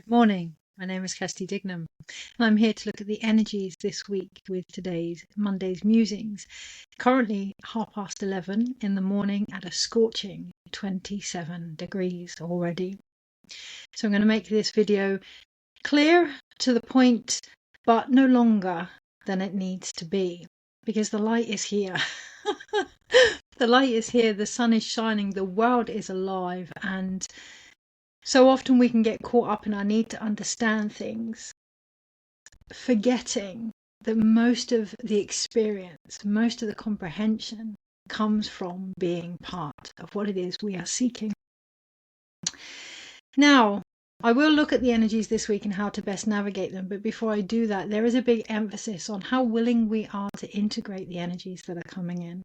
Good morning. My name is Kirsty Dignam, and I'm here to look at the energies this week with today's Monday's Musings. Currently 11:30 in the morning at a scorching 27 degrees already. So I'm going to make this video clear, to the point, but no longer than it needs to be, because the light is here. The light is here, the sun is shining, the world is alive, and so often we can get caught up in our need to understand things, forgetting that most of the experience, most of the comprehension comes from being part of what it is we are seeking. Now, I will look at the energies this week and how to best navigate them, but before I do that, there is a big emphasis on how willing we are to integrate the energies that are coming in.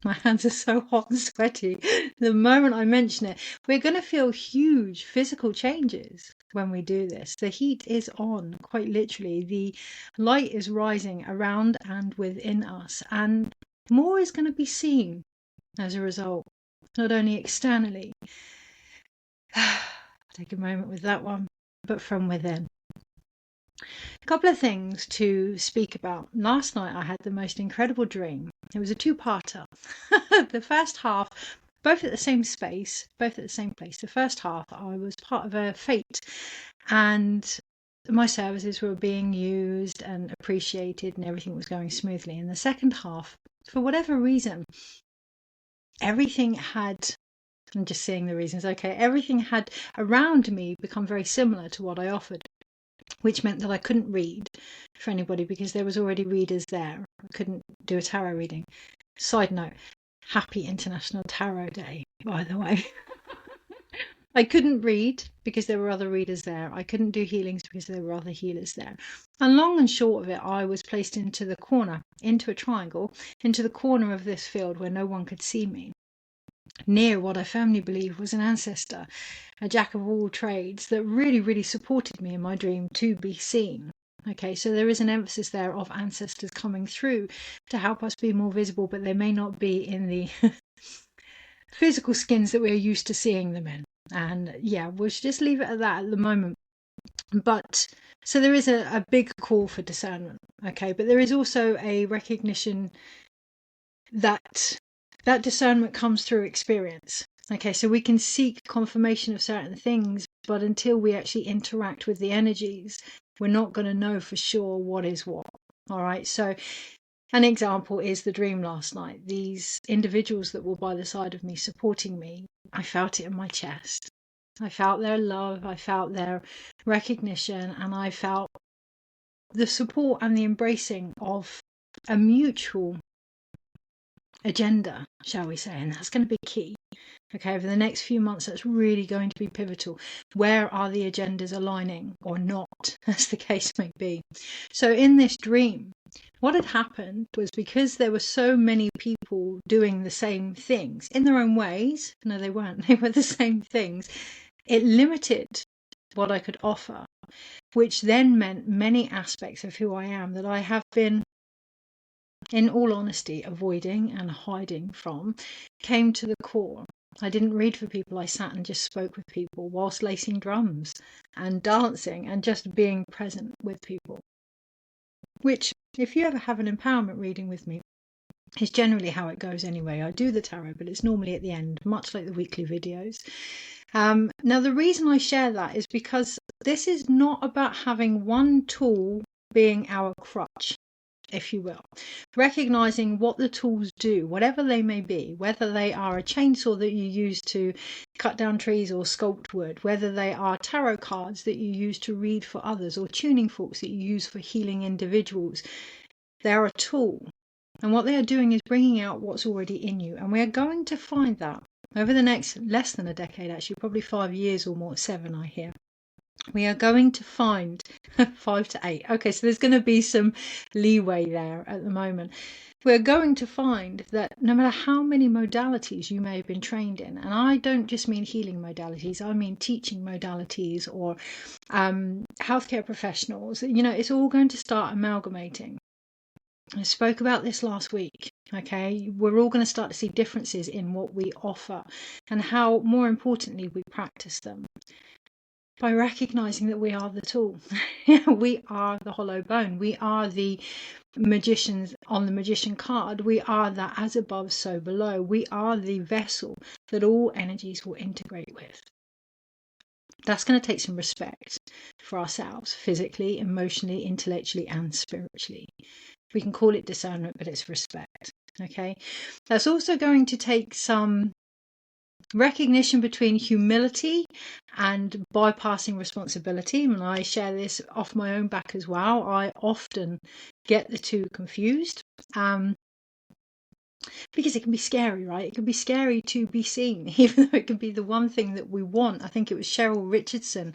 My hands are so hot and sweaty. The moment I mention it, we're going to feel huge physical changes when we do this. The heat is on, quite literally. The light is rising around and within us, and more is going to be seen as a result, not only externally. Take a moment with that one, but from within. A couple of things to speak about. Last night I had the most incredible dream. It was a two-parter. The first half, both at the same space, both at the same place. The first half, I was part of a fete, and my services were being used and appreciated, and everything was going smoothly. In the second half, for whatever reason, everything had, I'm just seeing the reasons, okay, everything had around me become very similar to what I offered, which meant that I couldn't read for anybody because there was already readers there. I couldn't do a tarot reading. Side note, happy International Tarot Day, by the way. I couldn't read because there were other readers there. I couldn't do healings because there were other healers there. And long and short of it, I was placed into the corner, into a triangle, into the corner of this field where no one could see me, near what I firmly believe was an ancestor, a jack of all trades that really, really supported me in my dream to be seen. Okay, so there is an emphasis there of ancestors coming through to help us be more visible, but they may not be in the physical skins that we're used to seeing them in. And yeah, we'll just leave it at that at the moment. But so there is a big call for discernment, okay, but there is also a recognition that that discernment comes through experience. Okay, so we can seek confirmation of certain things, but until we actually interact with the energies, we're not going to know for sure what is what. All right, so an example is the dream last night. These individuals that were by the side of me supporting me, I felt it in my chest. I felt their love, I felt their recognition, and I felt the support and the embracing of a mutual agenda, shall we say, and that's going to be key. Okay, over the next few months, that's really going to be pivotal. Where are the agendas aligning or not, as the case may be? So in this dream, what had happened was, because there were so many people doing the same things in their own ways, no, they weren't, they were the same things, it limited what I could offer, which then meant many aspects of who I am that I have been, in all honesty, avoiding and hiding from, came to the core. I didn't read for people, I sat and just spoke with people whilst lacing drums and dancing and just being present with people. Which, if you ever have an empowerment reading with me, is generally how it goes anyway. I do the tarot, but it's normally at the end, much like the weekly videos. Now, the reason I share that is because this is not about having one tool being our crutch, if you will. Recognizing what the tools do, whatever they may be, whether they are a chainsaw that you use to cut down trees or sculpt wood, whether they are tarot cards that you use to read for others, or tuning forks that you use for healing individuals. They're a tool, and what they are doing is bringing out what's already in you, and we are going to find that over the next less than a decade, actually, probably 5 years or more, 7 I hear. We are going to find 5 to 8. Okay, so there's going to be some leeway there at the moment. We're going to find that no matter how many modalities you may have been trained in, and I don't just mean healing modalities, I mean teaching modalities or healthcare professionals, it's all going to start amalgamating. I spoke about this last week. Okay, we're all going to start to see differences in what we offer and how, more importantly, we practice them. by recognizing that we are the tool. We are the hollow bone. We are the magicians on the magician card. We are that as above, so below. We are the vessel that all energies will integrate with. That's going to take some respect for ourselves, physically, emotionally, intellectually, and spiritually. We can call it discernment, but it's respect. Okay. That's also going to take some recognition between humility and bypassing responsibility. And I share this off my own back as well. I often get the two confused. Because it can be scary, right? It can be scary to be seen, even though it can be the one thing that we want. I think it was Cheryl Richardson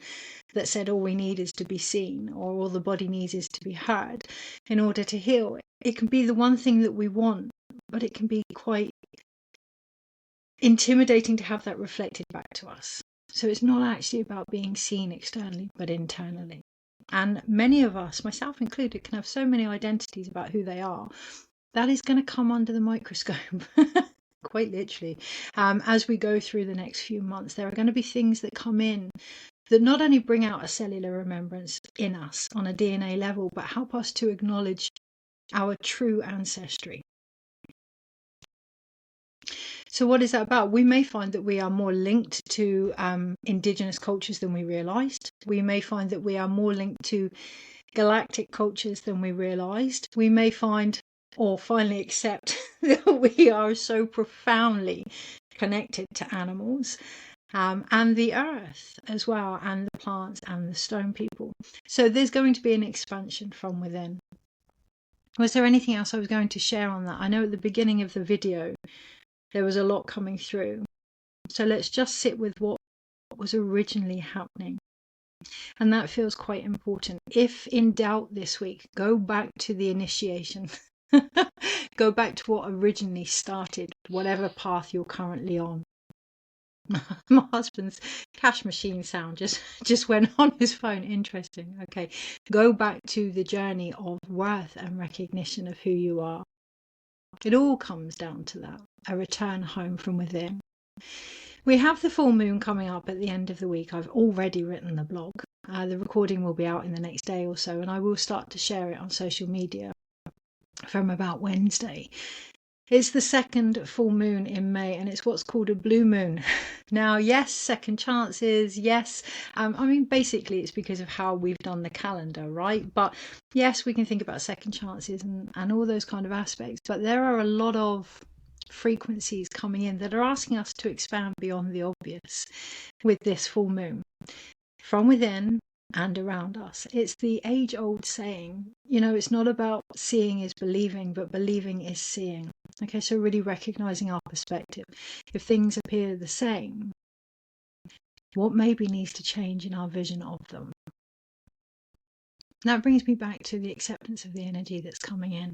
that said all we need is to be seen, or all the body needs is to be heard in order to heal. It can be the one thing that we want, but it can be quite intimidating to have that reflected back to us. So it's not actually about being seen externally, but internally. And many of us, myself included, can have so many identities about who they are. That is going to come under the microscope, quite literally. As we go through the next few months, there are going to be things that come in that not only bring out a cellular remembrance in us on a DNA level, but help us to acknowledge our true ancestry. So what is that about? We may find that we are more linked to indigenous cultures than we realized. We may find that we are more linked to galactic cultures than we realized. We may find or finally accept that we are so profoundly connected to animals and the earth as well, and the plants and the stone people. So there's going to be an expansion from within. Was there anything else I was going to share on that? I know at the beginning of the video there was a lot coming through. So let's just sit with what was originally happening. And that feels quite important. If in doubt this week, go back to the initiation. Go back to what originally started, whatever path you're currently on. My husband's cash machine sound just went on his phone. Interesting. Okay. Go back to the journey of worth and recognition of who you are. It all comes down to that, a return home from within. We have the full moon coming up at the end of the week. I've already written the blog. The recording will be out in the next day or so, and I will start to share it on social media from about Wednesday. It's the second full moon in May, and it's what's called a blue moon. Now, yes, second chances, yes. I mean, basically it's because of how we've done the calendar, right? But yes, we can think about second chances and all those kind of aspects. But there are a lot of frequencies coming in that are asking us to expand beyond the obvious with this full moon. From within and around us. It's the age-old saying, it's not about seeing is believing, but believing is seeing. Okay, so really recognizing our perspective. If things appear the same, what maybe needs to change in our vision of them? That brings me back to the acceptance of the energy that's coming in.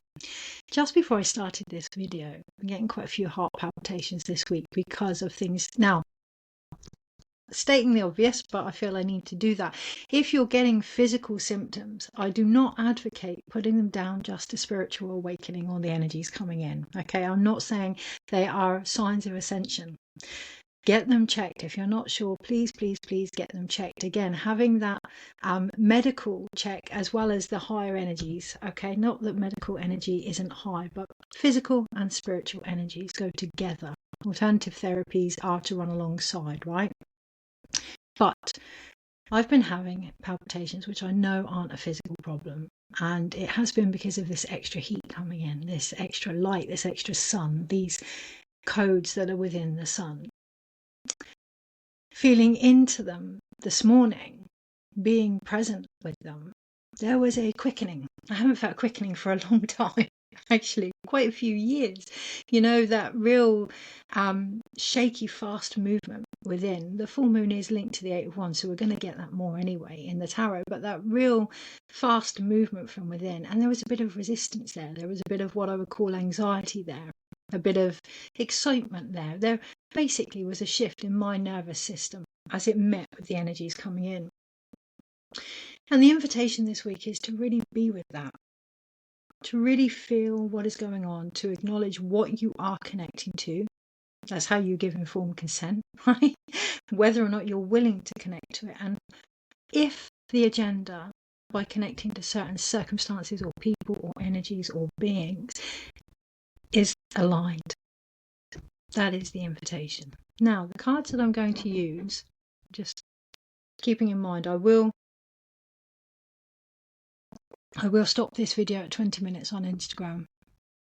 Just before I started this video, I'm getting quite a few heart palpitations this week because of things. Now, stating the obvious, but I feel I need to do that. If you're getting physical symptoms, I do not advocate putting them down just to spiritual awakening or the energies coming in. Okay, I'm not saying they are signs of ascension. Get them checked. If you're not sure, please get them checked. Again, having that medical check as well as the higher energies. Okay, not that medical energy isn't high, but physical and spiritual energies go together. Alternative therapies are to run alongside, right? But I've been having palpitations, which I know aren't a physical problem. And it has been because of this extra heat coming in, this extra light, this extra sun, these codes that are within the sun. Feeling into them this morning, being present with them, there was a quickening. I haven't felt quickening for a long time. Actually, quite a few years. That real shaky, fast movement within. The full moon is linked to the 8 of Wands, so we're going to get that more anyway in the tarot, but that real fast movement from within. And there was a bit of resistance there. There was a bit of what I would call anxiety there, a bit of excitement there. There basically was a shift in my nervous system as it met with the energies coming in. And the invitation this week is to really be with that. To really feel what is going on, to acknowledge what you are connecting to. That's how you give informed consent, right? Whether or not you're willing to connect to it, and if the agenda, by connecting to certain circumstances or people or energies or beings, is aligned. That is the invitation. Now, the cards that I'm going to use, just keeping in mind, I will stop this video at 20 minutes on Instagram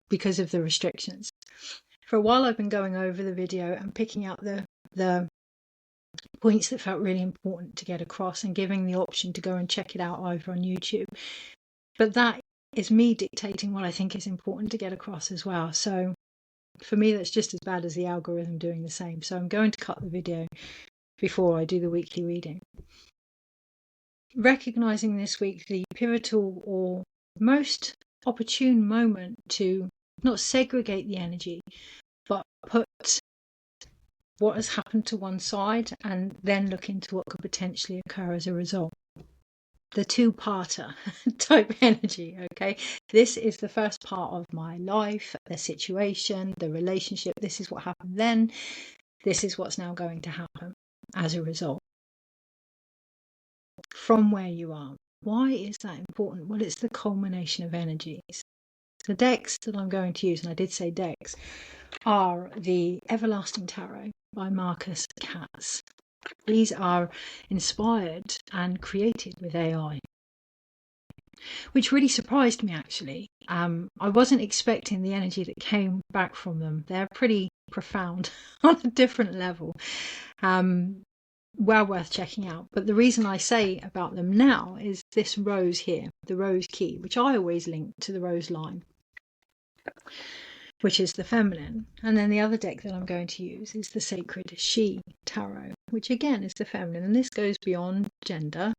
because of the restrictions. For a while I've been going over the video and picking out the points that felt really important to get across and giving the option to go and check it out over on YouTube. But that is me dictating what I think is important to get across as well. So for me, that's just as bad as the algorithm doing the same. So I'm going to cut the video before I do the weekly reading. Recognizing this week the pivotal or most opportune moment to not segregate the energy, but put what has happened to one side and then look into what could potentially occur as a result. The two-parter type energy, okay? This is the first part of my life, the situation, the relationship. This is what happened then. This is what's now going to happen as a result. From where you are. Why is that important? Well, it's the culmination of energies. The decks that I'm going to use, and I did say decks, are the Everlasting Tarot by Marcus Katz. These are inspired and created with AI, which really surprised me actually. I wasn't expecting the energy that came back from them. They're pretty profound on a different level. Well worth checking out. But the reason I say about them now is this rose here, the rose key, which I always link to the rose line, which is the feminine. And then the other deck that I'm going to use is the Sacred She Tarot, which again is the feminine. And this goes beyond gender.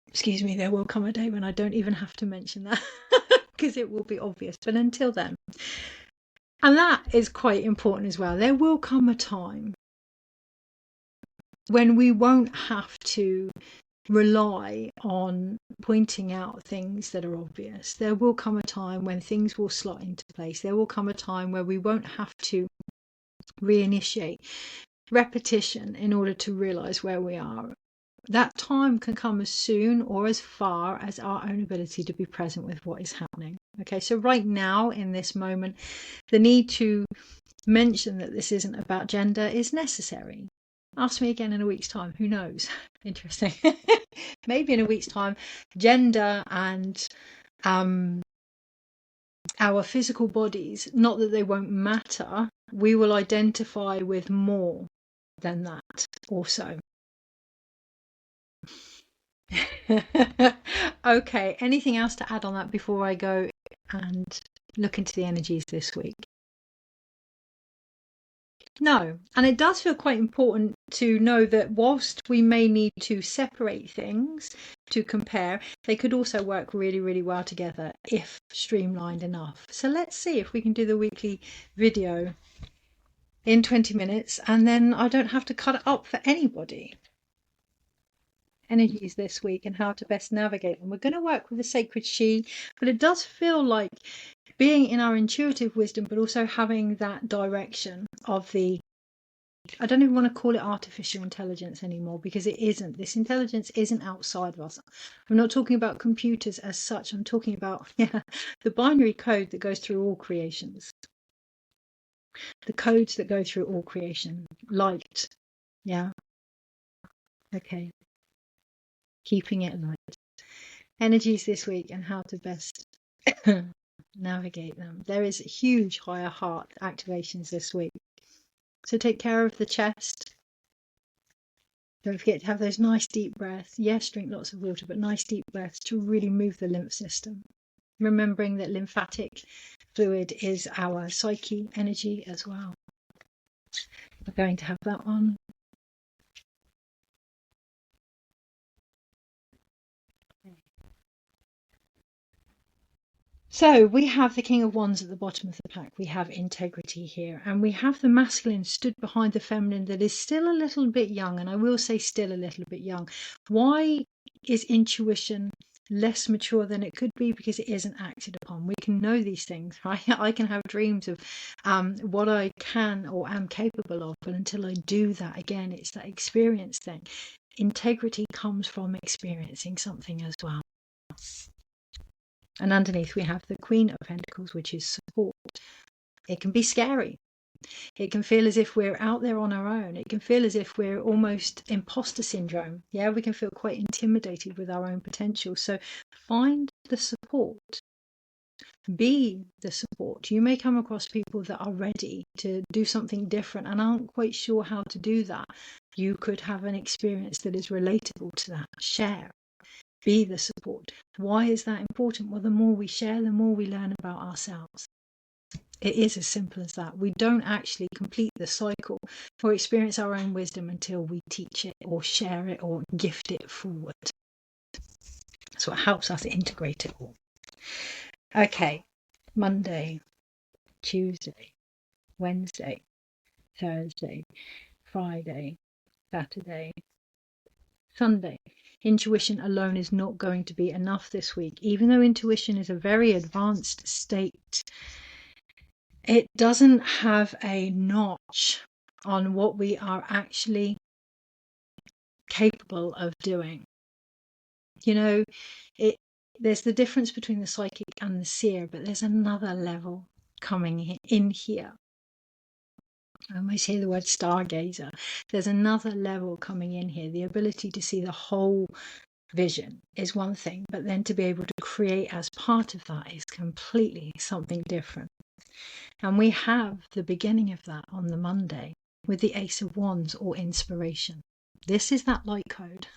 Excuse me, there will come a day when I don't even have to mention that because it will be obvious. But until then, and that is quite important as well, there will come a time when we won't have to rely on pointing out things that are obvious. There will come a time when things will slot into place. There will come a time where we won't have to reinitiate repetition in order to realize where we are. That time can come as soon or as far as our own ability to be present with what is happening. Okay, so right now in this moment, the need to mention that this isn't about gender is necessary. Ask me again in a week's time. Who knows? Interesting. Maybe in a week's time, gender and our physical bodies, not that they won't matter, we will identify with more than that also. Okay, anything else to add on that before I go and look into the energies this week? No, and it does feel quite important to know that whilst we may need to separate things to compare, they could also work really, really well together if streamlined enough. So let's see if we can do the weekly video in 20 minutes and then I don't have to cut it up for anybody. Energies this week and how to best navigate them. We're going to work with the Sacred She, but it does feel like being in our intuitive wisdom, but also having that direction of the, I don't even want to call it artificial intelligence anymore because it isn't. This intelligence isn't outside of us. I'm not talking about computers as such. I'm talking about the binary code that goes through all creations. The codes that go through all creation. Light. Yeah. Okay. Keeping it light. Energies this week and how to best navigate them. There is huge higher heart activations this week. So take care of the chest. Don't forget to have those nice deep breaths. Yes, drink lots of water, but nice deep breaths to really move the lymph system. Remembering that lymphatic fluid is our psyche energy as well. We're going to have that on. So we have the King of Wands at the bottom of the pack. We have integrity here. And we have the masculine stood behind the feminine that is still a little bit young. And I will say still a little bit young. Why is intuition less mature than it could be? Because it isn't acted upon. We can know these things, right? I can have dreams of what I can or am capable of. But until I do that, again, it's that experience thing. integrity comes from experiencing something as well. And underneath we have the Queen of Pentacles, which is support. It can be scary. It can feel as if we're out there on our own. It can feel as if we're almost imposter syndrome. Yeah, we can feel quite intimidated with our own potential. So find the support. Be the support. You may come across people that are ready to do something different and aren't quite sure how to do that. You could have an experience that is relatable to that. Share. Be the support. Why is that important? Well, the more we share, the more we learn about ourselves. It is as simple as that. We don't actually complete the cycle or experience our own wisdom until we teach it or share it or gift it forward. That's what helps us integrate it all. Okay, Monday, Tuesday, Wednesday, Thursday, Friday, Saturday, Sunday. Intuition alone is not going to be enough this week. Even though intuition is a very advanced state, it doesn't have a notch on what we are actually capable of doing. You know, there's the difference between the psychic and the seer, but there's another level coming in here. I almost hear the word stargazer. There's another level coming in here. The ability to see the whole vision is one thing, but then to be able to create as part of that is completely something different. And we have the beginning of that on the Monday with the Ace of Wands or inspiration. This is that light code.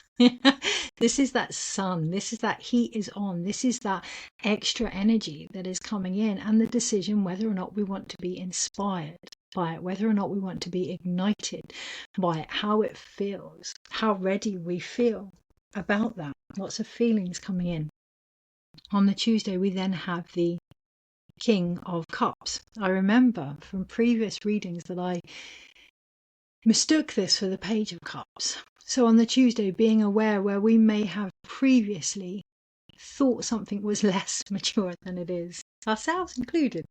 This is that sun. This is that heat is on. This is that extra energy that is coming in, and the decision whether or not we want to be inspired by it, whether or not we want to be ignited by it, how it feels, how ready we feel about that. Lots of feelings coming in. On the Tuesday, we then have the King of Cups. I remember from previous readings that I mistook this for the Page of Cups. So on the Tuesday, being aware where we may have previously thought something was less mature than it is, ourselves included,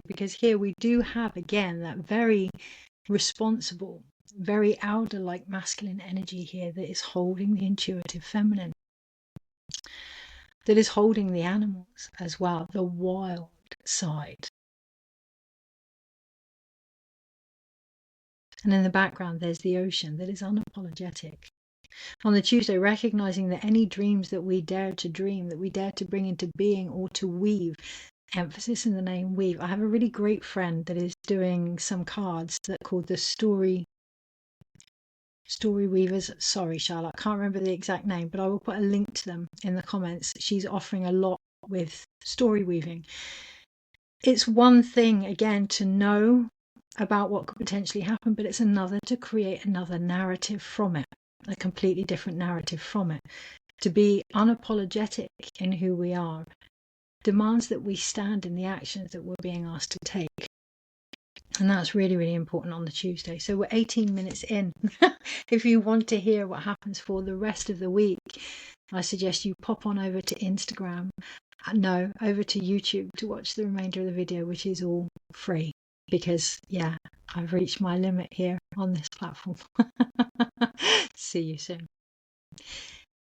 because here we do have again that very responsible, very elder-like masculine energy here that is holding the intuitive feminine, that is holding the animals as well, the wild side. And in the background, there's the ocean that is unapologetic. On the Tuesday, recognizing that any dreams that we dare to dream, that we dare to bring into being or to weave, emphasis in the name weave. I have a really great friend that is doing some cards that are called the Story Weavers. Sorry, Charlotte, I can't remember the exact name, but I will put a link to them in the comments. She's offering a lot with story weaving. It's one thing, again, to know about what could potentially happen, but it's another to create another narrative from it, a completely different narrative from it. To be unapologetic in who we are demands that we stand in the actions that we're being asked to take. And that's really, really important on the Tuesday. So we're 18 minutes in. If you want to hear what happens for the rest of the week, I suggest you pop on over to Instagram. No, over to YouTube to watch the remainder of the video, which is all free. Because, yeah, I've reached my limit here on this platform. See you soon.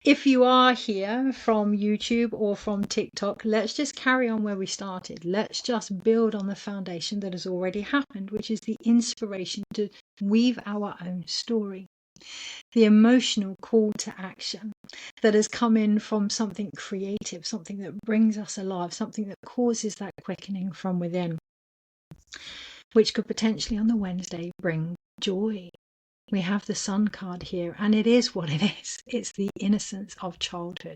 If you are here from YouTube or from TikTok, let's just carry on where we started. Let's just build on the foundation that has already happened, which is the inspiration to weave our own story. The emotional call to action that has come in from something creative, something that brings us alive, something that causes that quickening from within, which could potentially on the Wednesday bring joy. We have the Sun card here, and it is what it is. It's the innocence of childhood.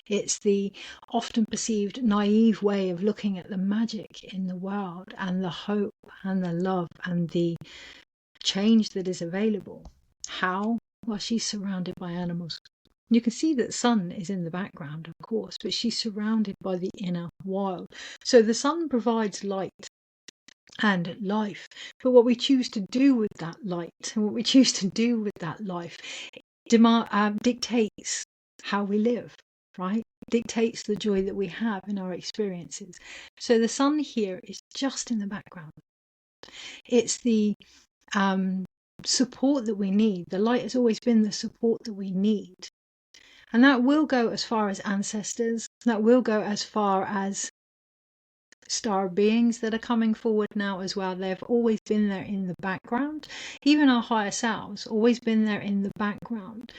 It's the often perceived naive way of looking at the magic in the world and the hope and the love and the change that is available. How? Well, she's surrounded by animals. You can see that Sun is in the background, of course, but she's surrounded by the inner wild. So the Sun provides light and life, but what we choose to do with that light and what we choose to do with that life dictates how we live, right? Dictates the joy that we have in our experiences. So the Sun here is just in the background. It's the support that we need. The light has always been the support that we need. And that will go as far as ancestors. That will go as far as star beings that are coming forward now as well. They've always been there in the background. Even our higher selves, always been there in the background,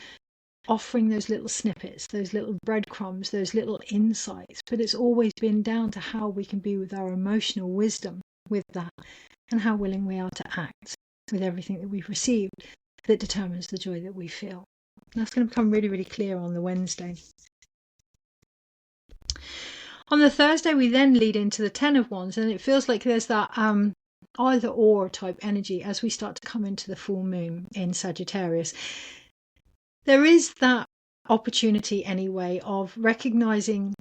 offering those little snippets, those little breadcrumbs, those little insights. But it's always been down to how we can be with our emotional wisdom with that, and how willing we are to act with everything that we've received, that determines the joy that we feel. That's going to become really, really clear on the Wednesday. On the Thursday, we then lead into the Ten of Wands, and it feels like there's that either or type energy as we start to come into the full moon in Sagittarius. There is that opportunity anyway of recognizing,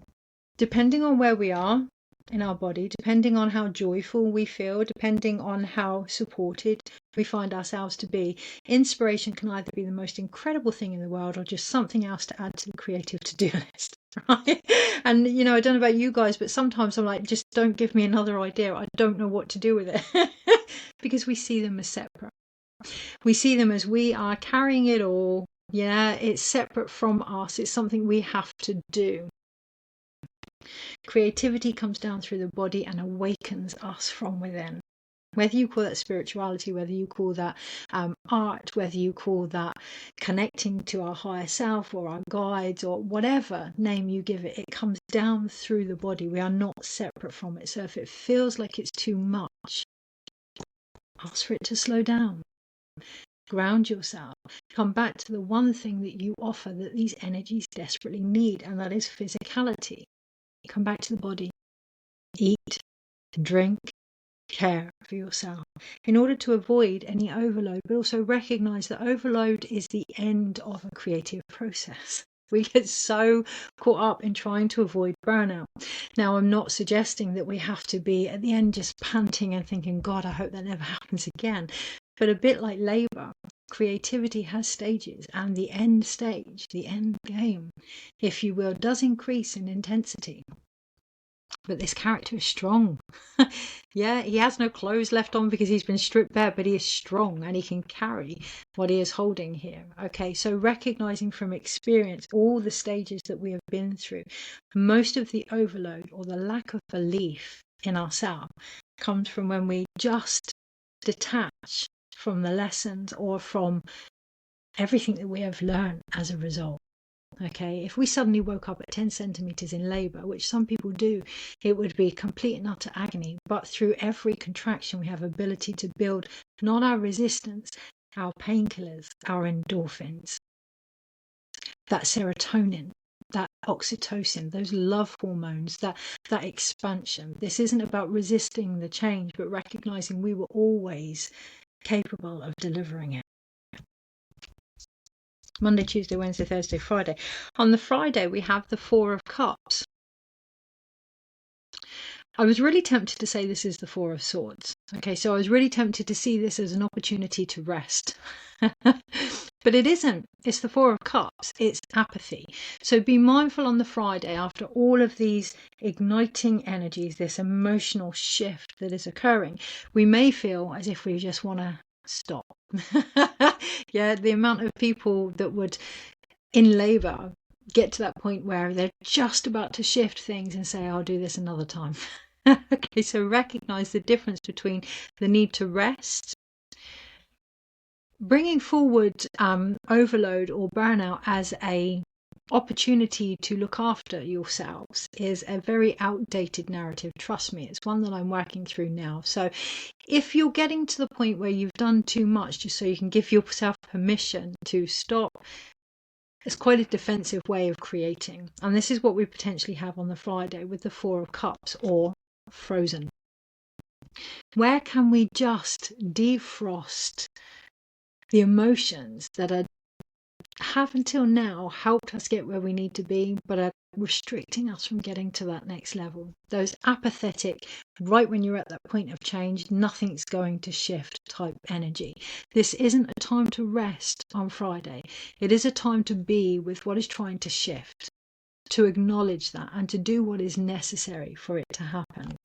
depending on where we are in our body, depending on how joyful we feel, depending on how supported we find ourselves to be, inspiration can either be the most incredible thing in the world or just something else to add to the creative to-do list, right? And I don't know about you guys, but sometimes I'm like, just don't give me another idea. I don't know what to do with it. Because we see them as separate. We see them as we are carrying it all. Yeah, it's separate from us. It's something we have to do. Creativity comes down through the body and awakens us from within. Whether you call that spirituality, whether you call that art, whether you call that connecting to our higher self or our guides or whatever name you give it, it comes down through the body. We are not separate from it. So if it feels like it's too much, ask for it to slow down. Ground yourself. Come back to the one thing that you offer that these energies desperately need, and that is physicality. Come back to the body. Eat, drink, care for yourself in order to avoid any overload, but also recognize that overload is the end of a creative process. We get so caught up in trying to avoid burnout. Now, I'm not suggesting that we have to be at the end just panting and thinking, God, I hope that never happens again. But a bit like labor, creativity has stages, and the end stage, the end game, if you will, does increase in intensity. But this character is strong. Yeah, he has no clothes left on because he's been stripped bare, but he is strong and he can carry what he is holding here. Okay, so recognizing from experience all the stages that we have been through, most of the overload or the lack of belief in ourselves comes from when we just detach from the lessons or from everything that we have learned as a result. Okay, if we suddenly woke up at 10 centimeters in labor, which some people do, it would be complete and utter agony. But through every contraction, we have ability to build not our resistance, our painkillers, our endorphins, that serotonin, that oxytocin, those love hormones, that expansion. This isn't about resisting the change, but recognizing we were always capable of delivering it. Monday, Tuesday, Wednesday, Thursday, Friday. On the Friday, we have the Four of Cups. I was really tempted to say this is the Four of Swords. Okay, so I was really tempted to see this as an opportunity to rest. But it isn't. It's the Four of Cups. It's apathy. So be mindful on the Friday, after all of these igniting energies, this emotional shift that is occurring, we may feel as if we just want to stop. Yeah, the amount of people that would in labor get to that point where they're just about to shift things and say, I'll do this another time. Okay, so recognize the difference between the need to rest, bringing forward overload or burnout as a opportunity to look after yourselves is a very outdated narrative. Trust me, it's one that I'm working through now. So if you're getting to the point where you've done too much just so you can give yourself permission to stop, it's quite a defensive way of creating. And this is what we potentially have on the Friday with the Four of Cups, or frozen. Where can we just defrost the emotions that have until now helped us get where we need to be, but are restricting us from getting to that next level? Those apathetic, right when you're at that point of change, nothing's going to shift type energy. This isn't a time to rest on Friday. It is a time to be with what is trying to shift, to acknowledge that, and to do what is necessary for it to happen.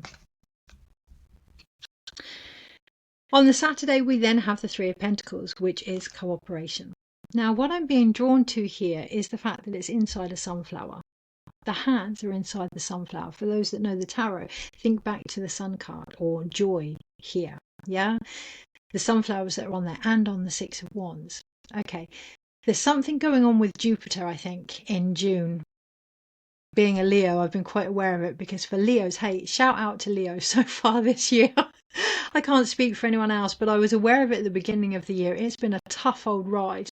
On the Saturday, we then have the Three of Pentacles, which is cooperation. Now, what I'm being drawn to here is the fact that it's inside a sunflower. The hands are inside the sunflower. For those that know the tarot, think back to the sun card or joy here. Yeah, the sunflowers that are on there and on the Six of Wands. Okay, there's something going on with Jupiter, I think, in June. Being a Leo, I've been quite aware of it, because for Leos, hey, shout out to Leo so far this year. I can't speak for anyone else, but I was aware of it at the beginning of the year. It's been a tough old ride.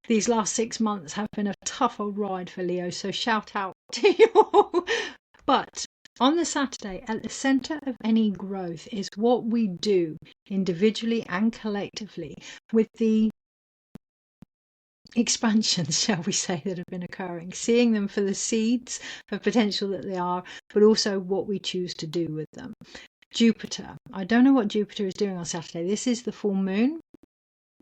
These last 6 months have been a tough old ride for Leo, so shout out to you all. But on the Saturday, at the centre of any growth is what we do individually and collectively with the expansions, shall we say, that have been occurring, seeing them for the seeds of potential that they are, but also what we choose to do with them. Jupiter, I don't know what Jupiter is doing on Saturday. This is the full moon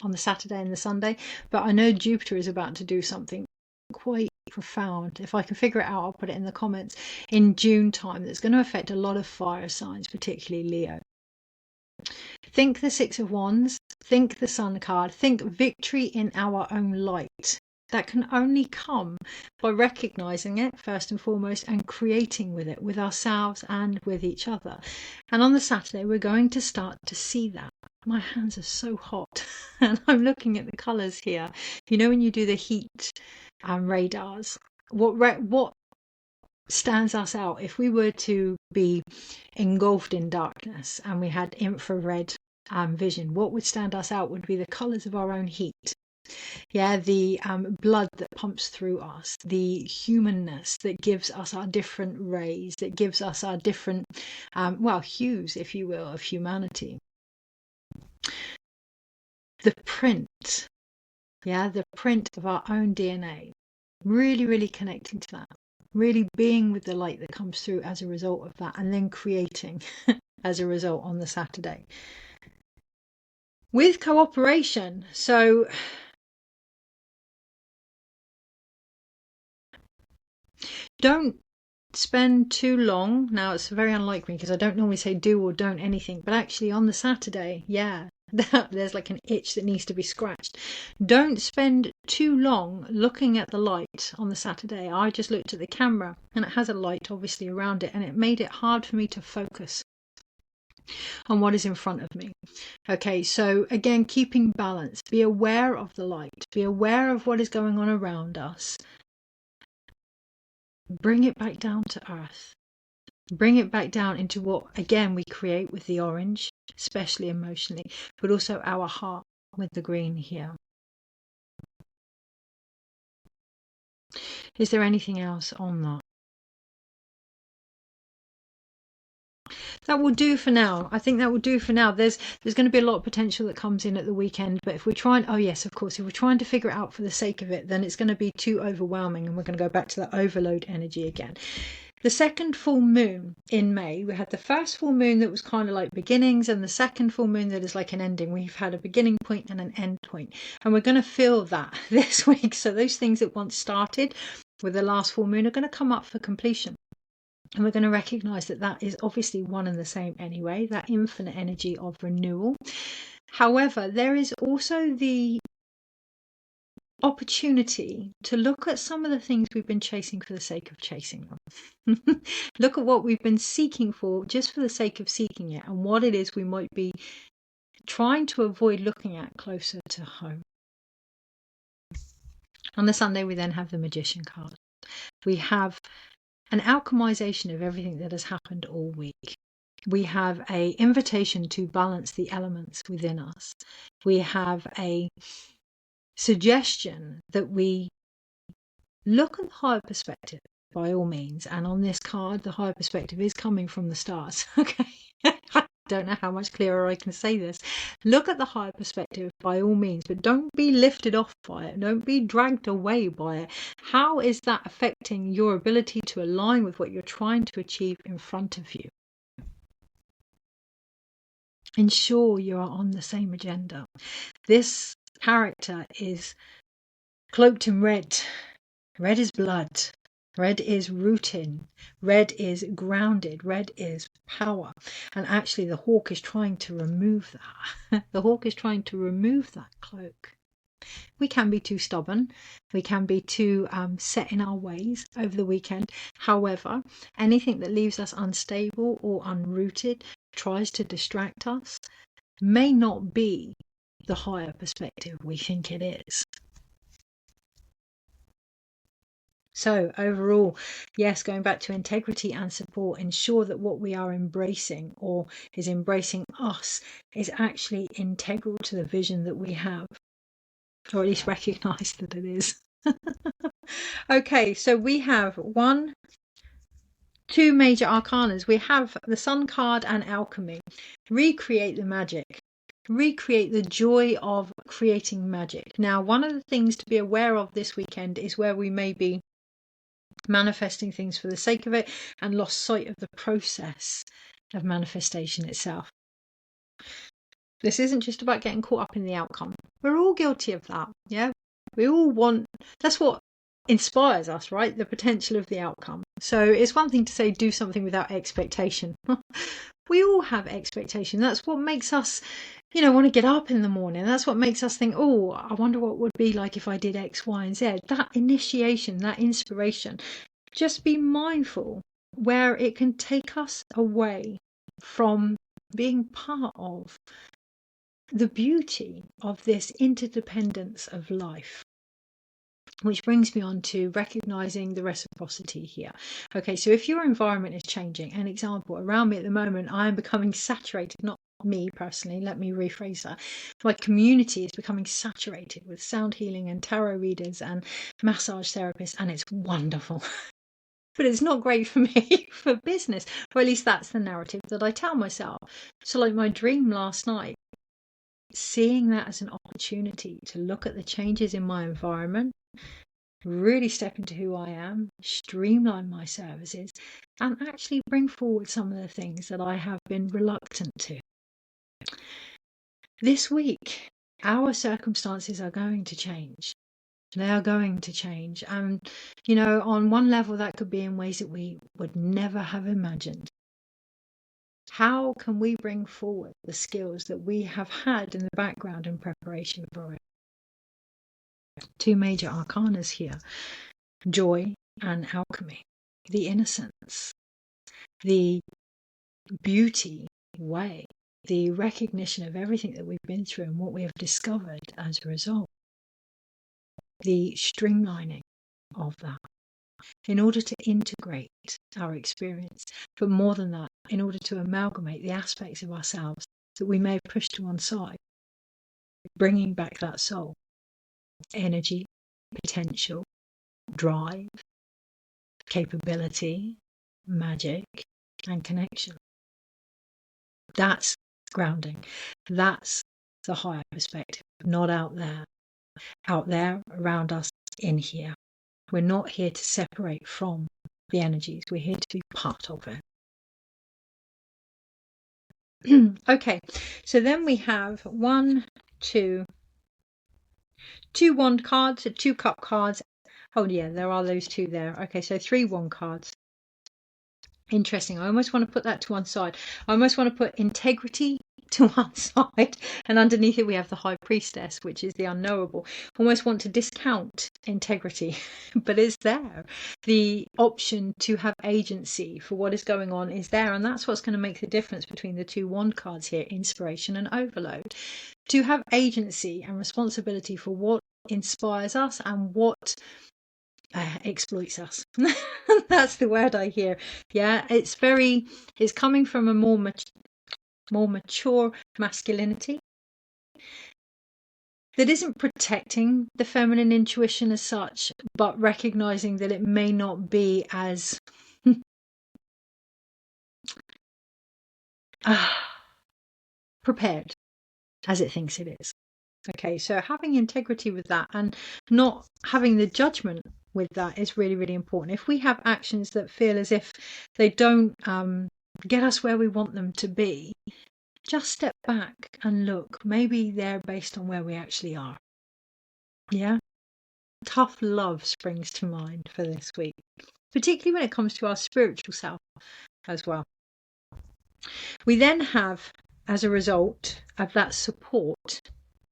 on the Saturday and the Sunday, but I know Jupiter is about to do something quite profound. If I can figure it out, I'll put it in the comments, in June time, that's going to affect a lot of fire signs, particularly Leo. Think the Six of Wands, think the Sun card, think victory in our own light. That can only come by recognizing it first and foremost and creating with it, with ourselves and with each other. And on the Saturday, we're going to start to see that. My hands are so hot and I'm looking at the colors here. You know, when you do the heat radars, what stands us out, if we were to be engulfed in darkness and we had infrared vision, what would stand us out would be the colors of our own heat. Yeah, the blood that pumps through us, the humanness that gives us our different rays, that gives us our different hues, if you will, of humanity. The print, the print of our own DNA, really connecting to that, really being with the light that comes through as a result of that, and then creating as a result on the Saturday. With cooperation, so don't spend too long. Now, it's very unlike me because I don't normally say do or don't anything, but actually on the Saturday, there's like an itch that needs to be scratched. Don't spend too long looking at the light on the Saturday. I just looked at the camera and it has a light obviously around it, and it made it hard for me to focus on what is in front of me. Okay, so again, keeping balance, be aware of the light, be aware of what is going on around us. Bring it back down to earth. Bring it back down into what, again, we create with the orange, especially emotionally, but also our heart with the green here. Is there anything else on that? That will do for now. I think that will do for now. There's going to be a lot of potential that comes in at the weekend, but if we're trying, if we're trying to figure it out for the sake of it, then it's going to be too overwhelming, and we're going to go back to that overload energy again. The second full moon in May, we had the first full moon that was kind of like beginnings, and the second full moon that is like an ending. We've had a beginning point and an end point, and we're going to feel that this week. So those things that once started with the last full moon are going to come up for completion. And we're going to recognize that that is obviously one and the same anyway, that infinite energy of renewal. However, there is also the opportunity to look at some of the things we've been chasing for the sake of chasing them. Look at what we've been seeking for just for the sake of seeking it, and what it is we might be trying to avoid looking at closer to home. On the Sunday, we then have the Magician card. We have an alchemization of everything that has happened all week. We have an invitation to balance the elements within us. We have a suggestion that we look at the higher perspective by all means. And on this card, the higher perspective is coming from the stars. Okay. I don't know how much clearer I can say this. Look at the higher perspective by all means, but don't be lifted off by it. Don't be dragged away by it. How is that affecting your ability to align with what you're trying to achieve in front of you? Ensure you are on the same agenda. This character is cloaked in red. Red is blood. Red is rooting. Red is grounded. Red is power. And actually the hawk is trying to remove that. The hawk is trying to remove that cloak. We can be too stubborn. We can be too set in our ways over the weekend. However, anything that leaves us unstable or unrooted, tries to distract us, may not be the higher perspective we think it is. So overall, yes, going back to integrity and support, ensure that what we are embracing or is embracing us is actually integral to the vision that we have, or at least recognize that it is. Okay, so we have two major arcanas. We have the Sun card and Alchemy. Recreate the magic. Recreate the joy of creating magic. Now, one of the things to be aware of this weekend is where we may be manifesting things for the sake of it and lost sight of the process of manifestation itself. This isn't just about getting caught up in the outcome. We're all guilty of that. Yeah, we all want, that's what inspires us, right? The potential of the outcome. So it's one thing to say do something without expectation. We all have expectation. That's what makes us, want to get up in the morning. That's what makes us think, oh, I wonder what it would be like if I did X, Y, and Z. That initiation, that inspiration. Just be mindful where it can take us away from being part of the beauty of this interdependence of life. Which brings me on to recognizing the reciprocity here. Okay, so if your environment is changing, an example, around me at the moment, I am becoming saturated, not me personally, let me rephrase that. My community is becoming saturated with sound healing and tarot readers and massage therapists, and it's wonderful. But it's not great for me for business, or at least that's the narrative that I tell myself. So like my dream last night, seeing that as an opportunity to look at the changes in my environment, really step into who I am, streamline my services, and actually bring forward some of the things that I have been reluctant to. This week, our circumstances are going to change. They are going to change. And, on one level, that could be in ways that we would never have imagined. How can we bring forward the skills that we have had in the background in preparation for it? Two major arcanas here, joy and alchemy, the innocence, the beauty way, the recognition of everything that we've been through and what we have discovered as a result, the streamlining of that in order to integrate our experience, but more than that, in order to amalgamate the aspects of ourselves that we may have pushed to one side, bringing back that soul, energy, potential, drive, capability, magic, and connection. That's grounding. That's the higher perspective, not out there. Out there, around us, in here. We're not here to separate from the energies. We're here to be part of it. Okay, so then we have two wand cards, 2 cup cards. Oh yeah, there are those two there. Okay, so 3 wand cards. Interesting. I almost want to put that to one side. I almost want to put integrity to one side, and underneath it we have the High Priestess, which is the unknowable. Almost want to discount integrity, but it's there. The option to have agency for what is going on is there, and that's what's going to make the difference between the 2 wand cards here, inspiration and overload. To have agency and responsibility for what inspires us and what exploits us. That's the word I hear. Yeah, it's coming from a more mature masculinity that isn't protecting the feminine intuition as such, but recognizing that it may not be as prepared as it thinks it is. Okay, so having integrity with that and not having the judgment with that is really, really important. If we have actions that feel as if they don't get us where we want them to be, just step back and look. Maybe they're based on where we actually are. Yeah? Tough love springs to mind for this week. particularly when it comes to our spiritual self as well. We then have, as a result of that support,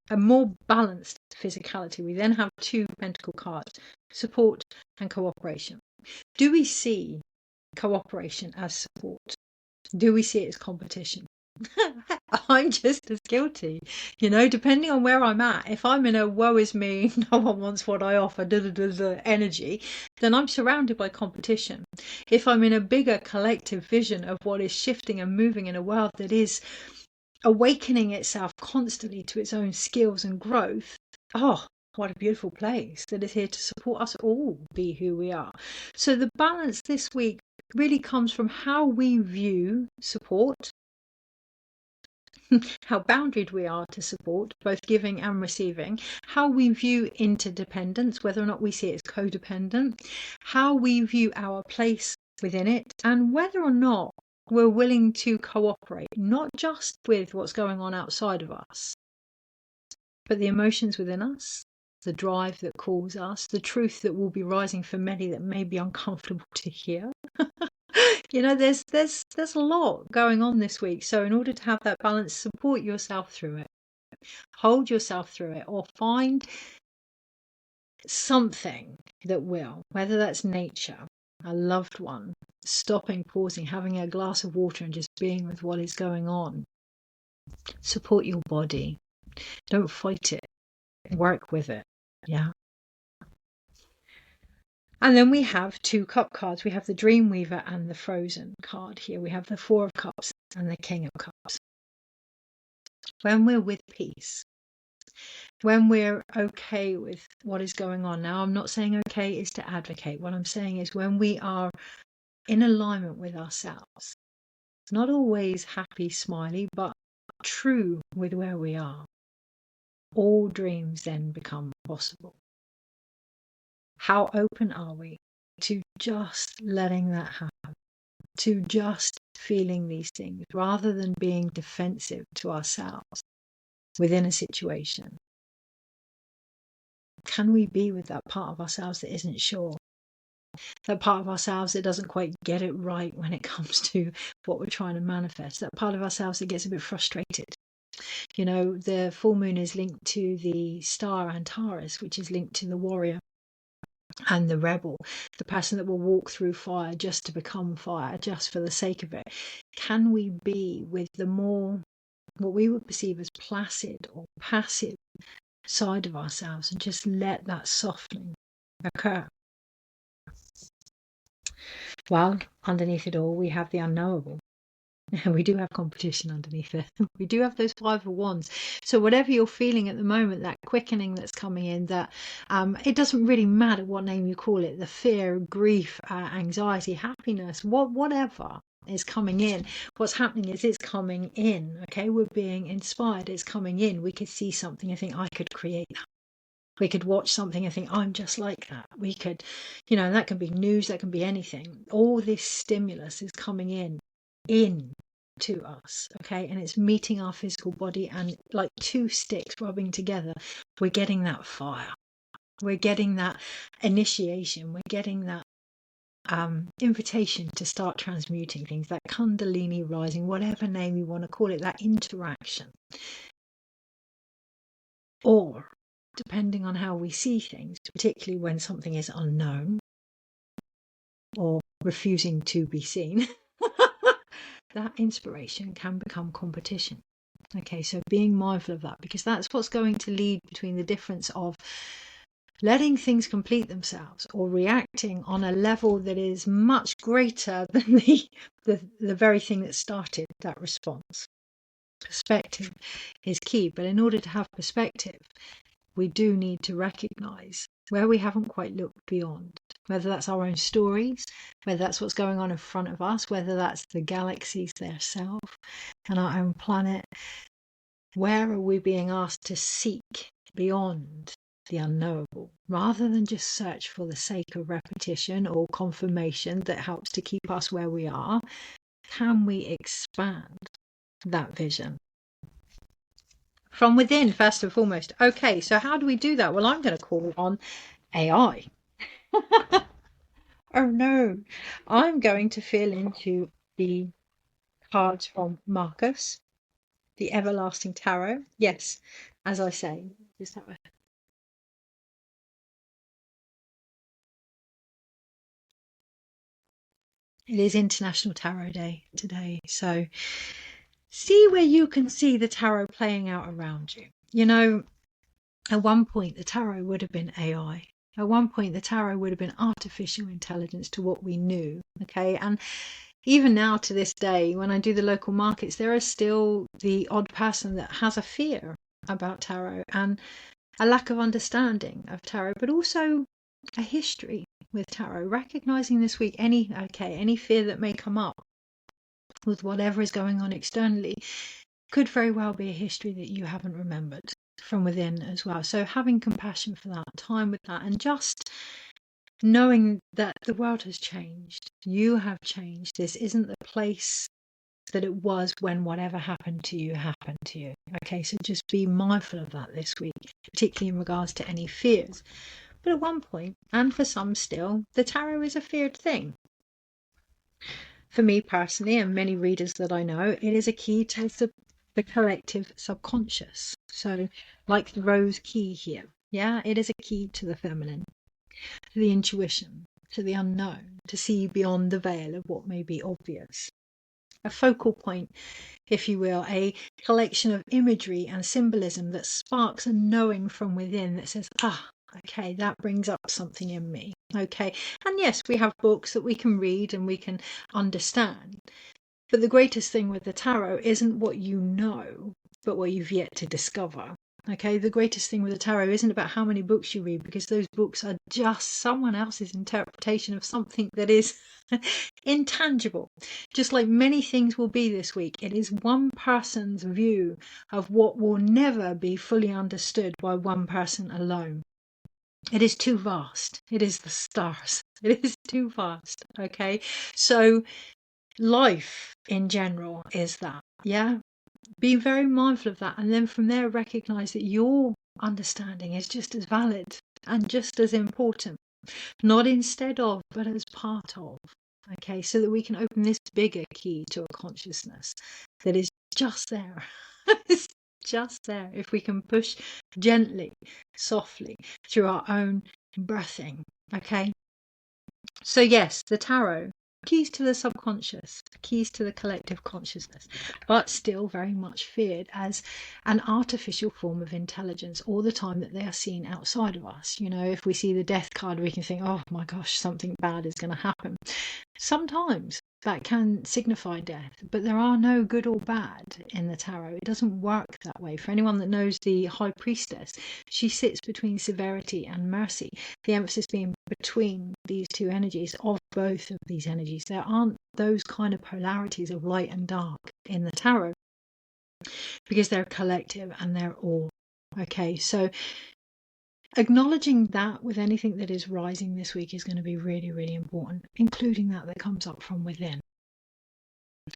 a more balanced physicality. We then have 2 pentacle cards, support and cooperation. Do we see cooperation as support? Do we see it as competition? I'm just as guilty, depending on where I'm at. If I'm in a woe is me, no one wants what I offer, energy, then I'm surrounded by competition. If I'm in a bigger collective vision of what is shifting and moving in a world that is awakening itself constantly to its own skills and growth, what a beautiful place that is here to support us all be who we are. So the balance this week really comes from how we view support, how boundaried we are to support, both giving and receiving, how we view interdependence, whether or not we see it as codependent, how we view our place within it, and whether or not we're willing to cooperate, not just with what's going on outside of us, but the emotions within us, the drive that calls us, the truth that will be rising for many that may be uncomfortable to hear. There's a lot going on this week. So in order to have that balance, support yourself through it, hold yourself through it, or find something that will, whether that's nature, a loved one, stopping, pausing, having a glass of water and just being with what is going on. Support your body. Don't fight it. Work with it. Yeah. And then we have 2 cup cards. We have the Dreamweaver and the Frozen card here. We have the 4 of Cups and the King of Cups. When we're with peace, when we're okay with what is going on. Now, I'm not saying okay is to advocate. What I'm saying is when we are in alignment with ourselves, not always happy, smiley, but true with where we are, all dreams then become possible. How open are we to just letting that happen, to just feeling these things rather than being defensive to ourselves within a situation? Can we be with that part of ourselves that isn't sure? That part of ourselves that doesn't quite get it right when it comes to what we're trying to manifest? That part of ourselves that gets a bit frustrated? The full moon is linked to the star Antares, which is linked to the warrior and the rebel, the person that will walk through fire just to become fire, just for the sake of it. Can we be with the more, what we would perceive as placid or passive side of ourselves and just let that softening occur? Well, underneath it all, we have the unknowable. We do have competition underneath it. We do have those 5 of Wands. So whatever you're feeling at the moment, that quickening that's coming in, that it doesn't really matter what name you call it, the fear, grief, anxiety, happiness, whatever is coming in. What's happening is it's coming in. Okay, we're being inspired. It's coming in. We could see something and think, I could create that. We could watch something and think, I'm just like that. We could, that can be news, that can be anything. All this stimulus is coming in to us, okay, and it's meeting our physical body, and like 2 sticks rubbing together, we're getting that fire, we're getting that initiation, we're getting that invitation to start transmuting things, that kundalini rising, whatever name you want to call it, that interaction. Or depending on how we see things, particularly when something is unknown or refusing to be seen, that inspiration can become competition. Okay, so being mindful of that, because that's what's going to lead between the difference of letting things complete themselves or reacting on a level that is much greater than the very thing that started that response. Perspective is key, but in order to have perspective, we do need to recognize where we haven't quite looked beyond, whether that's our own stories, whether that's what's going on in front of us, whether that's the galaxies themselves and our own planet. Where are we being asked to seek beyond the unknowable, rather than just search for the sake of repetition or confirmation that helps to keep us where we are? Can we expand that vision from within, first and foremost? Okay, so how do we do that? Well, I'm going to call on AI. Oh no, I'm going to feel into the cards from Marcus, the Everlasting Tarot. Yes, as I say, is that right? It is International Tarot Day today, so see where you can see the tarot playing out around you. You know, at one point the tarot would have been AI. At one point the tarot would have been artificial intelligence to what we knew. Okay, and even now to this day, when I do the local markets, there is still the odd person that has a fear about tarot and a lack of understanding of tarot, but also a history with tarot. Recognizing this week any fear that may come up with whatever is going on externally could very well be a history that you haven't remembered from within as well. So having compassion for that, time with that, and just knowing that the world has changed. You have changed. This isn't the place that it was when whatever happened to you happened to you. Okay, so just be mindful of that this week, particularly in regards to any fears. But at one point, and for some still, the tarot is a feared thing. For me personally, and many readers that I know, it is a key to the collective subconscious. So, like the rose key here, yeah, it is a key to the feminine, to the intuition, to the unknown, to see beyond the veil of what may be obvious. A focal point, if you will, a collection of imagery and symbolism that sparks a knowing from within that says, okay, that brings up something in me. Okay, and yes, we have books that we can read and we can understand. But the greatest thing with the tarot isn't what you know, but what you've yet to discover. Okay, the greatest thing with the tarot isn't about how many books you read, because those books are just someone else's interpretation of something that is intangible. Just like many things will be this week, it is one person's view of what will never be fully understood by one person alone. It is too vast. It is the stars. It is too vast. Okay, so life in general is that, yeah, be very mindful of that, and then from there recognize that your understanding is just as valid and just as important, not instead of but as part of. Okay, so that we can open this bigger key to a consciousness that is just there. It's just there if we can push gently, softly through our own breathing. Okay, so yes, the tarot, keys to the subconscious, keys to the collective consciousness, but still very much feared as an artificial form of intelligence all the time that they are seen outside of us. You know, if we see the death card, we can think, oh my gosh, something bad is going to happen. Sometimes that can signify death, but there are no good or bad in the tarot. It doesn't work that way. For anyone that knows the High Priestess, she sits between severity and mercy, the emphasis being between these two energies, of both of these energies. There aren't those kind of polarities of light and dark in the tarot, because they're collective and they're all. Okay, so acknowledging that with anything that is rising this week is going to be really, really important, including that comes up from within.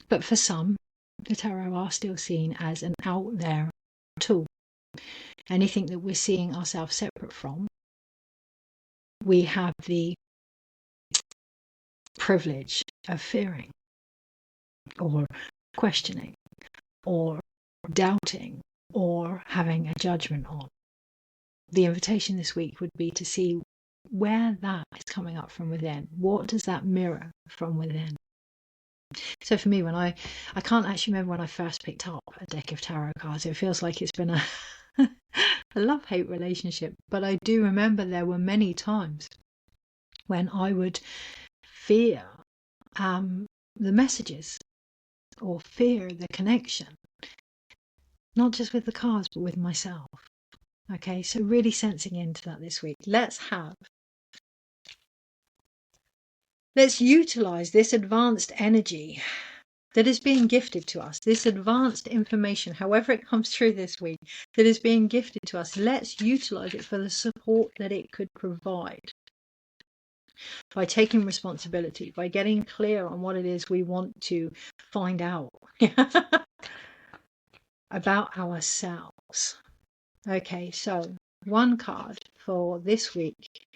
But for some, the tarot are still seen as an out there tool. Anything that we're seeing ourselves separate from, we have the privilege of fearing or questioning or doubting or having a judgment on. The invitation this week would be to see where that is coming up from within. What does that mirror from within? So for me, when I can't actually remember when I first picked up a deck of tarot cards. It feels like it's been a love-hate relationship. But I do remember there were many times when I would fear the messages or fear the connection, not just with the cards, but with myself. Okay, so really sensing into that this week. Let's utilize this advanced energy that is being gifted to us, this advanced information, however it comes through this week, that is being gifted to us. Let's utilize it for the support that it could provide. By taking responsibility, by getting clear on what it is we want to find out about ourselves. Okay, so one card for this week,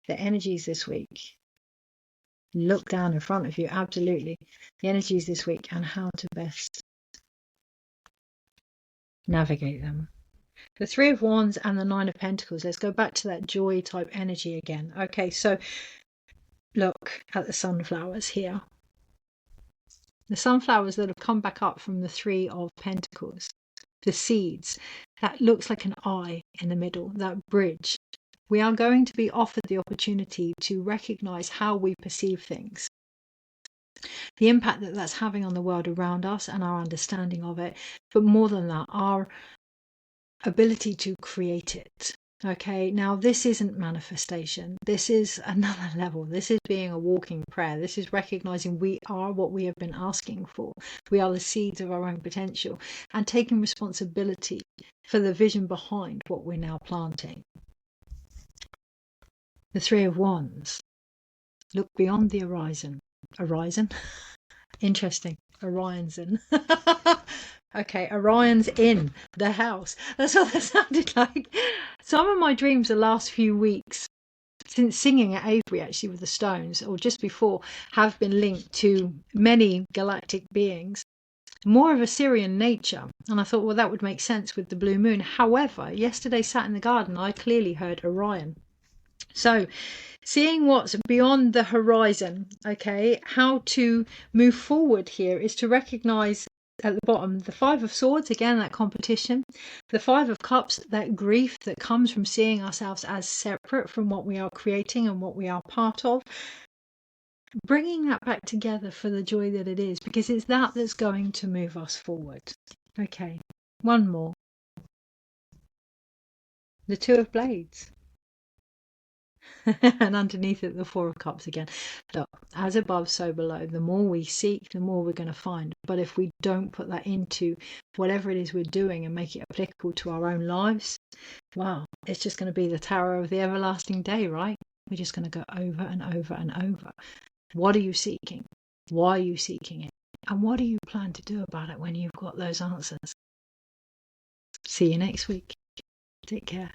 the energies this week. Look down in front of you, absolutely. The energies this week and how to best navigate them. The Three of Wands and the Nine of Pentacles. Let's go back to that joy type energy again. Okay, so look at the sunflowers here. The sunflowers that have come back up from the Three of Pentacles. The seeds. That looks like an eye in the middle, that bridge. We are going to be offered the opportunity to recognize how we perceive things, the impact that that's having on the world around us and our understanding of it, but more than that, our ability to create it. Okay, now this isn't manifestation. This is another level. This is being a walking prayer. This is recognizing we are what we have been asking for. We are the seeds of our own potential and taking responsibility for the vision behind what we're now planting. The Three of Wands. Look beyond the horizon. Horizon? Interesting. Orion's in. Okay, Orion's in the house. That's what that sounded like. Some of my dreams the last few weeks, since singing at Avery actually with the Stones, or just before, have been linked to many galactic beings, more of a Syrian nature. And I thought, well, that would make sense with the blue moon. However, yesterday sat in the garden, I clearly heard Orion. So seeing what's beyond the horizon, okay, how to move forward here is to recognize at the bottom the Five of Swords, again that competition, the Five of Cups, that grief that comes from seeing ourselves as separate from what we are creating and what we are part of, bringing that back together for the joy that it is, because it's that that's going to move us forward. Okay, one more, the Two of Blades. And underneath it, the Four of Cups again. Look, as above, so below. The more we seek, the more we're going to find. But if we don't put that into whatever it is we're doing and make it applicable to our own lives, well, it's just going to be the Tower of the Everlasting Day, right? We're just going to go over and over and over. What are you seeking? Why are you seeking it? And what do you plan to do about it when you've got those answers? See you next week. Take care.